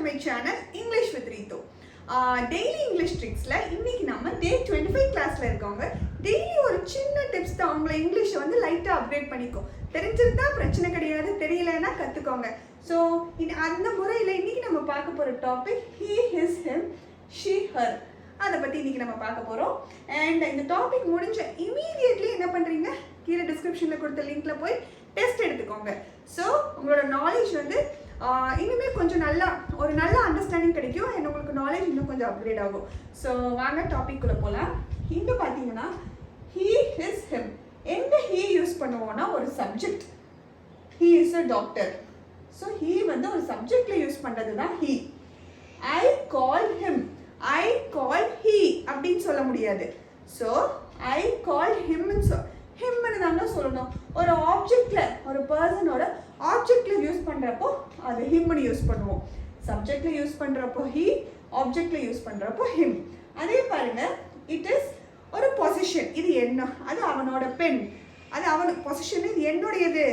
to my channel English with Ritu. Daily English Tricks-ல இன்னைக்கு நம்ம day 25 கிளாஸ்ல இருக்கோங்க. டெய்லி ஒரு சின்ன டிப்ஸ் தான் உங்களை இங்கிலீஷை வந்து லைட்டாக அப்கிரேட் பண்ணிக்கும். தெரிஞ்சிருந்தா பிரச்சனை கிடையாது, தெரியலன்னா கற்றுக்கோங்க. ஸோ அந்த முறையில் இன்னைக்கு நம்ம பார்க்க போகிற topic he, his, him, she, her. அதை பற்றி இன்னைக்கு நம்ம பார்க்க போகிறோம். அண்ட் இந்த டாபிக் முடிஞ்ச இமீடியட்லி என்ன பண்ணுறீங்க, கீழே டிஸ்கிரிப்ஷனில் கொடுத்த லிங்க்ல போய் டெஸ்ட் எடுத்துக்கோங்க. ஸோ உங்களோட நாலேஜ் வந்து இனிமேல் கொஞ்சம் ஒரு நல்ல அண்டர்ஸ்டாண்டிங் கிடைக்கும் அண்ட் உங்களுக்கு நாலேஜ் இன்னும் கொஞ்சம் அப்கிரேட் ஆகும். ஸோ வாங்க டாபிக்குள்ளே போகலாம். இங்கே பார்த்தீங்கன்னா he, his, him. எங்கே he யூஸ் பண்ணுவோம்னா ஒரு subject. he is a doctor. So he வந்து ஒரு சப்ஜெக்டில் யூஸ் பண்ணுறது தான் he. I call him. I call he அப்படின்னு சொல்ல முடியாது. ஸோ I call himன்னு ஹிம்னு தாங்க சொல்லணும். ஒரு ஆப்ஜெக்ட்ல ஒரு பர்சனோட ஆப்ஜெக்ட்ல யூஸ் பண்றப்போ அது ஹிம்னு யூஸ் பண்ணுவோம். சப்ஜெக்ட்ல யூஸ் பண்றப்போ ஹி, ஆப்ஜெக்ட்ல யூஸ் பண்றப்போ ஹிம். அதே பாருங்க, இட் இஸ் ஒரு பொசிஷன். இது என்ன, அது அவனோட பெண், அது அவன் பொசிஷன், இது என்னுடையது.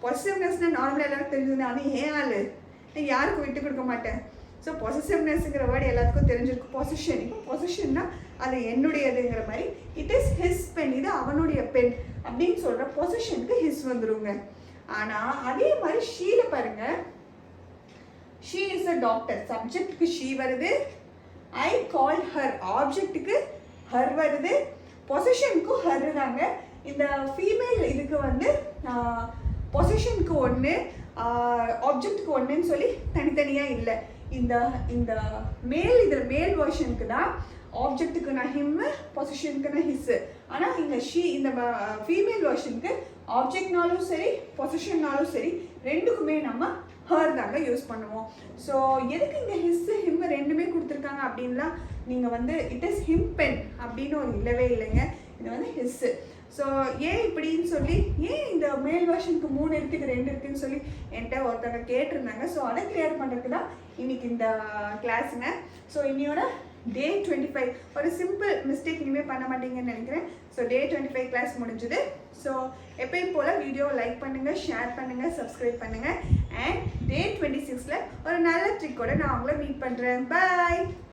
பொசிட்டிவ்னஸ்னா நார்மலாக எல்லாருக்கும் தெரிஞ்சது, அது ஏன் ஆளு, நான் யாருக்கும் விட்டு கொடுக்க மாட்டேன். ஸோ பொசிட்டிவ்னஸ்ங்கிற வேர்டு எல்லாத்துக்கும் தெரிஞ்சிருக்கும். பொசிஷன், இப்போ பொசிஷன்னா அது என்னுடையதுங்கிற மாதிரி. இட் இஸ் ஹிஸ் பென், இது அவனுடைய பென் அப்படின்னு சொல்கிற பொசிஷனுக்கு ஹிஸ் வந்துருங்க. ஆனால் அதே மாதிரி ஷீல பாருங்க, ஷீ இஸ் அ டாக்டர், சப்ஜெக்டுக்கு ஷீ வருது. ஐ கால் ஹர், ஆப்ஜெக்டுக்கு ஹர் வருது. பொசிஷனுக்கும் ஹர் தாங்க. இந்த ஃபீமேல் இதுக்கு வந்து பொசிஷனுக்கு ஒன்று, ஆப்ஜெக்டுக்கு ஒன்றுன்னு சொல்லி தனித்தனியாக இல்லை. இந்த இந்த இதில் மேல் வெர்ஷனுக்கு தான் ஆப்ஜெக்ட்டுக்கு நான் ஹிம்மு, பொசிஷனுக்கு நான் ஹிஸ்ஸு. ஆனால் இந்த இந்த ஃபீமேல் வெர்ஷனுக்கு ஆப்ஜெக்ட்னாலும் சரி பொசிஷன்னாலும் சரி ரெண்டுக்குமே நம்ம ஹர் தாங்க யூஸ் பண்ணுவோம். ஸோ எதுக்கு இங்கே ஹிஸ்ஸு ஹிம்மு ரெண்டுமே கொடுத்துருக்காங்க அப்படின்லாம் நீங்கள் வந்து இட் இஸ் ஹிம் பென் அப்படின்னு ஒரு இல்லவே இல்லைங்க. இது வந்து ஹிஸ்ஸு. ஸோ ஏன் இப்படின்னு சொல்லி, ஏன் இந்த மேல் வெர்ஷனுக்கு 3 இருக்குது 2 இருக்குதுன்னு சொல்லி என்கிட்ட ஒருத்தவங்க கேட்டிருந்தாங்க. ஸோ அதை கிளியர் பண்ணுறதுக்கு தான் இன்னைக்கு இந்த கிளாஸுங்க. ஸோ இன்னையோட day 25 ஒரு சிம்பிள் மிஸ்டேக் இனிமேல் பண்ண மாட்டீங்கன்னு நினைக்கிறேன். ஸோ day 25 கிளாஸ் முடிஞ்சுது. ஸோ எப்பயும் போல் வீடியோவை லைக் பண்ணுங்கள், ஷேர் பண்ணுங்கள், சப்ஸ்கிரைப் பண்ணுங்கள். அண்ட் day 26ல ஒரு நல்ல ட்ரிக்கோட நான் உங்களை மீட் பண்ணுறேன். பாய்.